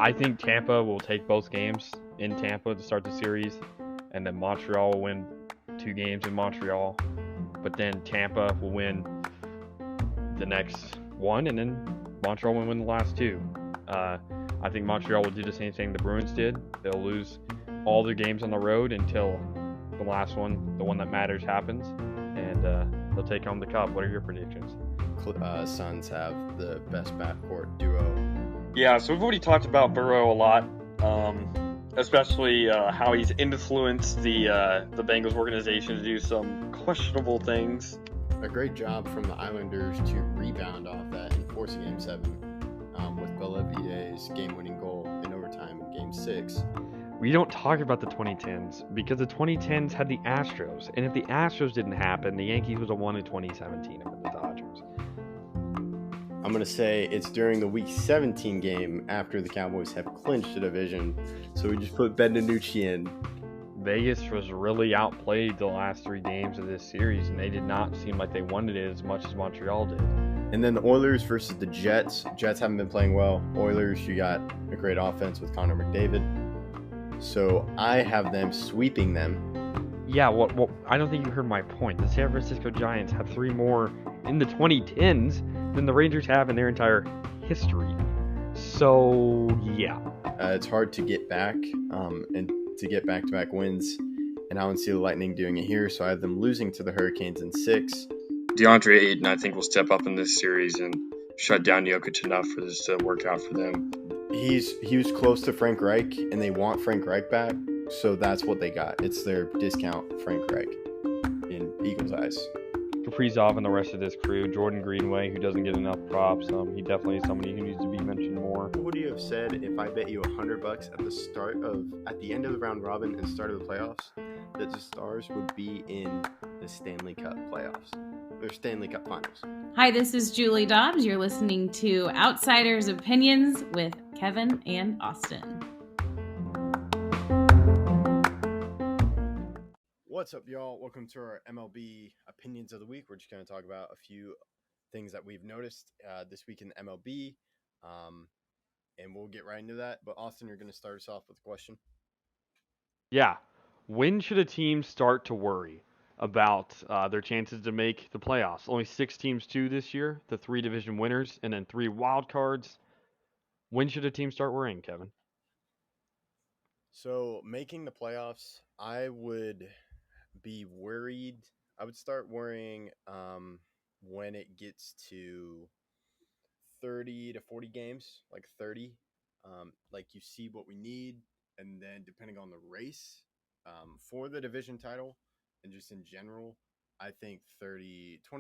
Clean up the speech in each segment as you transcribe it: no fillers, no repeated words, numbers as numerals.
I think Tampa will take both games in Tampa to start the series, and then Montreal will win 2 games in Montreal. But then Tampa will win the next one, and then Montreal will win the last 2. I think Montreal will do the same thing the Bruins did. They'll lose all their games on the road until the last one, the one that matters, happens, and they'll take home the cup. What are your predictions? Suns have the best backcourt duo. Yeah, so we've already talked about Burrow a lot, especially how he's influenced the Bengals organization to do some questionable things. A great job from the Islanders to rebound off that and force a Game 7 with Bellavide's game-winning goal in overtime in Game 6. We don't talk about the 2010s because the 2010s had the Astros, and if the Astros didn't happen, the Yankees would have won in 2017 over the Dodgers. I'm going to say it's during the Week 17 game after the Cowboys have clinched the division, so we just put Benvenucci in. Vegas was really outplayed the last 3 games of this series, and they did not seem like they wanted it as much as Montreal did. And then the Oilers versus the Jets. Jets haven't been playing well. Oilers, you got a great offense with Connor McDavid. So I have them sweeping them. Yeah, well, I don't think you heard my point. The San Francisco Giants have 3 more in the 2010s than the Rangers have in their entire history. So, yeah. It's hard to get back and to get back-to-back wins. And I don't see the Lightning doing it here, so I have them losing to the Hurricanes in 6. DeAndre Ayton, I think, will step up in this series and shut down Jokic enough for this to work out for them. He was close to Frank Reich, and they want Frank Reich back, so that's what they got. It's their discount Frank Reich in Eagles' eyes. Kaprizov and the rest of this crew, Jordan Greenway, who doesn't get enough props, he definitely is somebody who needs to be mentioned more. What would you have said if I bet you $100 at the end of the round robin and start of the playoffs that the Stars would be in the Stanley Cup playoffs? Or Stanley Cup finals. Hi, this is Julie Dobbs. You're listening to Outsiders Opinions with Kevin and Austin. What's up, y'all? Welcome to our MLB Opinions of the Week. We're just going to talk about a few things that we've noticed this week in MLB, and we'll get right into that. But Austin, you're going to start us off with a question. Yeah. When should a team start to worry about their chances to make the playoffs? Only 6 teams too this year, the 3 division winners, and then 3 wild cards. When should a team start worrying, Kevin? So making the playoffs, I would be worried. I would start worrying when it gets to 30 to 40 games, like 30. Like you see what we need, and then depending on the race for the division title, and just in general, I think 30 to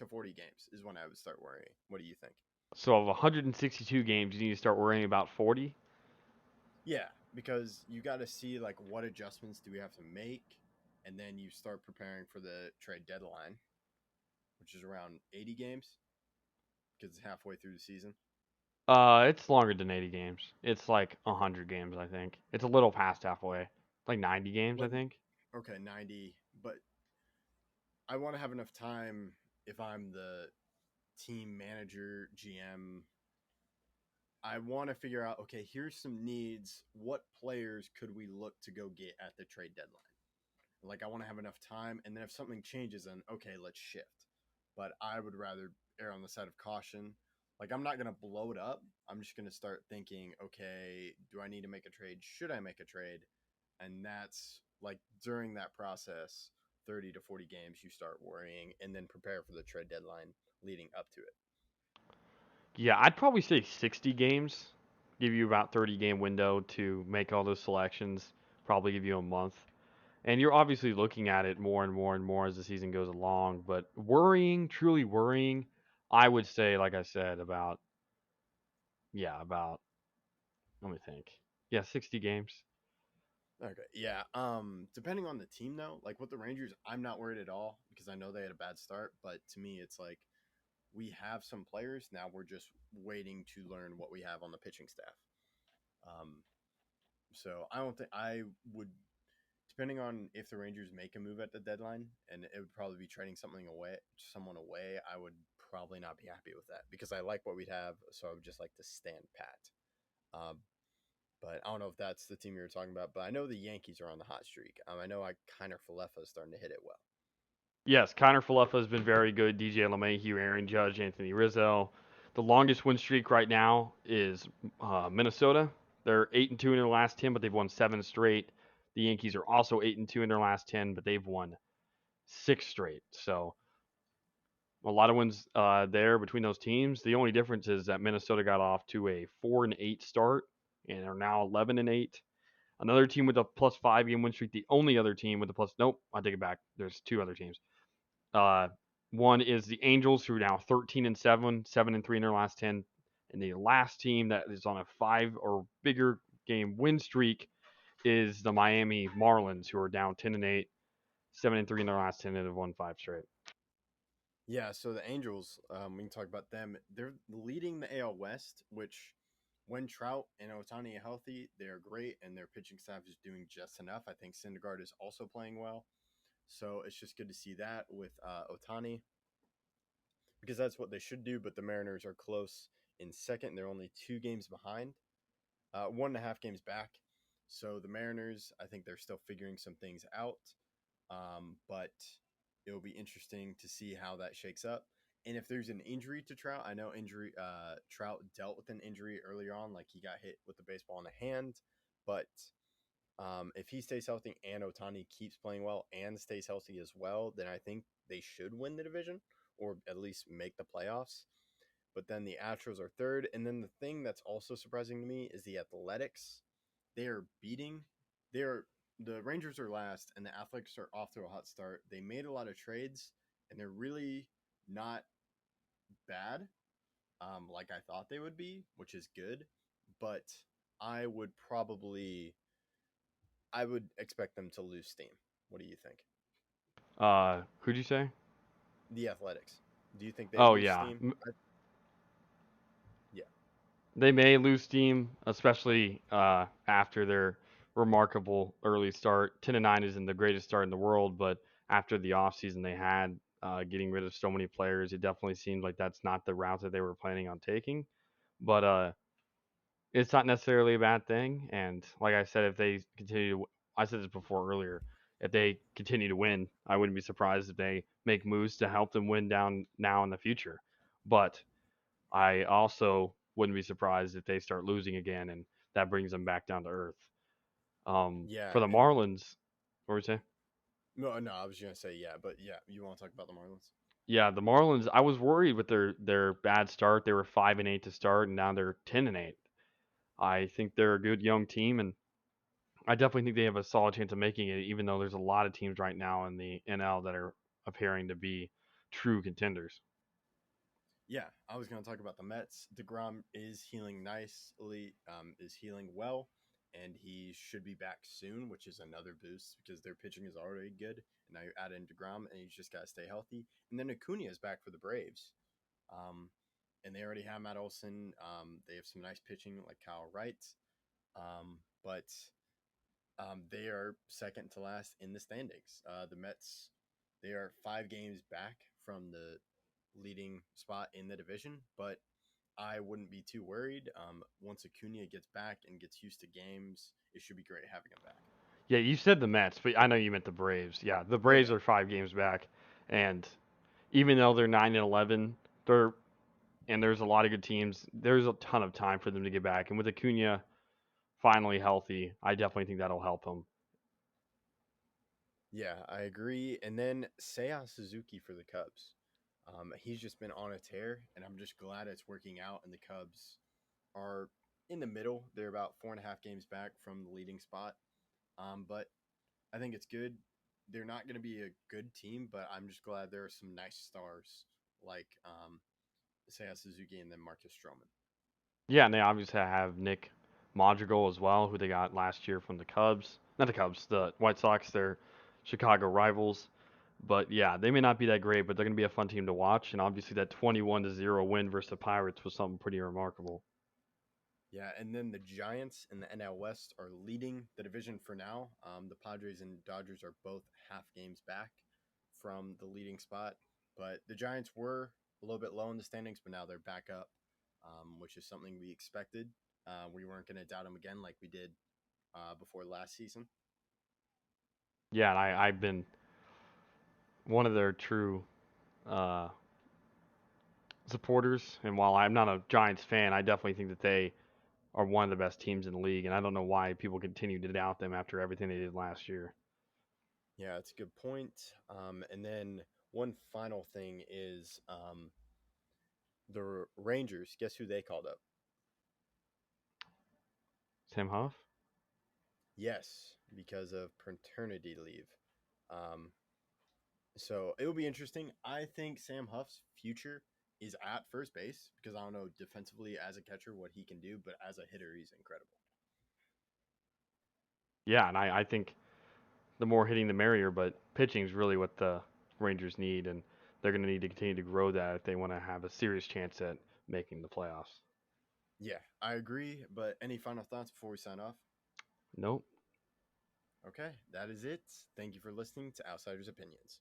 40 games is when I would start worrying. What do you think? So of 162 games, you need to start worrying about 40? Yeah, because you got to see like what adjustments do we have to make, and then you start preparing for the trade deadline, which is around 80 games because it's halfway through the season. It's longer than 80 games. It's like 100 games, I think. It's a little past halfway. Like 90 games, I think. Okay, 90. But I want to have enough time if I'm the team manager, GM. I want to figure out, okay, here's some needs. What players could we look to go get at the trade deadline? Like, I want to have enough time. And then if something changes, then, okay, let's shift. But I would rather err on the side of caution. Like, I'm not going to blow it up. I'm just going to start thinking, okay, do I need to make a trade? Should I make a trade? And that's like during that process, 30 to 40 games, you start worrying and then prepare for the trade deadline leading up to it. Yeah, I'd probably say 60 games. Give you about 30-game window to make all those selections. Probably give you a month. And you're obviously looking at it more and more and more as the season goes along. But truly worrying, I would say, like I said, about, let me think. Yeah, 60 games. Okay, yeah. Depending on the team, though, like with the Rangers, I'm not worried at all because I know they had a bad start. But to me, it's like we have some players now. We're just waiting to learn what we have on the pitching staff. So I don't think I would, depending on if the Rangers make a move at the deadline, and it would probably be trading someone away, I would probably not be happy with that because I like what we'd have, so I would just like to stand pat. Um, but I don't know if that's the team you were talking about. But I know the Yankees are on the hot streak. I know Kiner Falefa is starting to hit it well. Yes, Connor Falefa has been very good. DJ LeMahieu, Aaron Judge, Anthony Rizzo. The longest win streak right now is Minnesota. They're 8-2 in their last 10, but they've won 7 straight. The Yankees are also 8-2 in their last 10, but they've won 6 straight. So a lot of wins there between those teams. The only difference is that Minnesota got off to a 4-8 start and are now 11-8. Another team with a plus 5 game win streak. The only other team with a plus. Nope, I take it back. There's 2 other teams. One is the Angels, who are now 13-7, 7-3 in their last 10, and the last team that is on a 5 or bigger game win streak is the Miami Marlins, who are down 10-8, 7-3 in their last 10, and have won 5 straight. Yeah, so the Angels, we can talk about them. They're leading the AL West, which when Trout and Ohtani are healthy, they're great, and their pitching staff is doing just enough. I think Syndergaard is also playing well. So it's just good to see that with Ohtani because that's what they should do. But the Mariners are close in second. They're only 2 games behind, 1.5 games back. So the Mariners, I think they're still figuring some things out. But it will be interesting to see how that shakes up. And if there's an injury to Trout, I know Trout dealt with an injury earlier on, like he got hit with the baseball in the hand. But if he stays healthy and Ohtani keeps playing well and stays healthy as well, then I think they should win the division or at least make the playoffs. But then the Astros are third. And then the thing that's also surprising to me is the Athletics. The Rangers are last and the Athletics are off to a hot start. They made a lot of trades and they're really not bad like I thought they would be, which is good. But I would expect them to lose steam. what do you think? Who'd you say? The Athletics. Do you think they Oh lose yeah, steam? Yeah. they may lose steam, especially after their remarkable early start. 10-9 isn't the greatest start in the world, but after the offseason they had, getting rid of so many players, it definitely seemed like that's not the route that they were planning on taking. But it's not necessarily a bad thing. And like I said, if they continue to, I said this before earlier, if they continue to win, I wouldn't be surprised if they make moves to help them win down now in the future. But I also wouldn't be surprised if they start losing again, and that brings them back down to earth. Yeah. For the And Marlins, what were you saying? no, I was gonna say yeah, but yeah, you want to talk about the Marlins? Yeah, the Marlins. I was worried with their bad start. They were 5-8 to start, and now they're 10-8. I think they're a good young team, and I definitely think they have a solid chance of making it, even though there's a lot of teams right now in the NL that are appearing to be true contenders. Yeah, I was gonna talk about the Mets. DeGrom is healing nicely, is healing well, and he should be back soon, which is another boost because their pitching is already good. And now you add in DeGrom, and he's just gotta stay healthy. And then Acuna is back for the Braves. Um, and they already have Matt Olson. They have some nice pitching like Kyle Wright. But they are second to last in the standings. The Mets, they are 5 games back from the leading spot in the division, but I wouldn't be too worried. Once Acuna gets back and gets used to games, it should be great having him back. Yeah, you said the Mets, but I know you meant the Braves. Yeah, the Braves Yeah. are 5 games back, and even though they're 9-11, there's a lot of good teams. There's a ton of time for them to get back, and with Acuna finally healthy, I definitely think that'll help them. Yeah, I agree. And then Seiya Suzuki for the Cubs. He's just been on a tear, and I'm just glad it's working out. And the Cubs are in the middle. They're about 4.5 games back from the leading spot. But I think it's good. They're not going to be a good team, but I'm just glad there are some nice stars like Seiya Suzuki and then Marcus Stroman. Yeah, and they obviously have Nick Madrigal as well, who they got last year from the Cubs. Not the Cubs, the White Sox. They're Chicago rivals. But yeah, they may not be that great, but they're going to be a fun team to watch. And obviously, that 21-0 win versus the Pirates was something pretty remarkable. Yeah, and then the Giants in the NL West are leading the division for now. The Padres and Dodgers are both half games back from the leading spot, but the Giants were a little bit low in the standings, but now they're back up, which is something we expected. We weren't going to doubt them again like we did before last season. Yeah, and I've been one of their true uh, supporters, and while I'm not a Giants fan, I definitely think that they are one of the best teams in the league, and I don't know why people continue to doubt them after everything they did last year. Yeah, it's a good point. And then one final thing is the Rangers. Guess who they called up? Sam Huff? Yes, because of paternity leave. Um, so it will be interesting. I think Sam Huff's future is at first base because I don't know defensively as a catcher what he can do, but as a hitter, he's incredible. Yeah, and I think the more hitting the merrier, but pitching is really what the Rangers need, and they're going to need to continue to grow that if they want to have a serious chance at making the playoffs. Yeah, I agree. But any final thoughts before we sign off? Nope. Okay, that is it. Thank you for listening to Outsiders Opinions.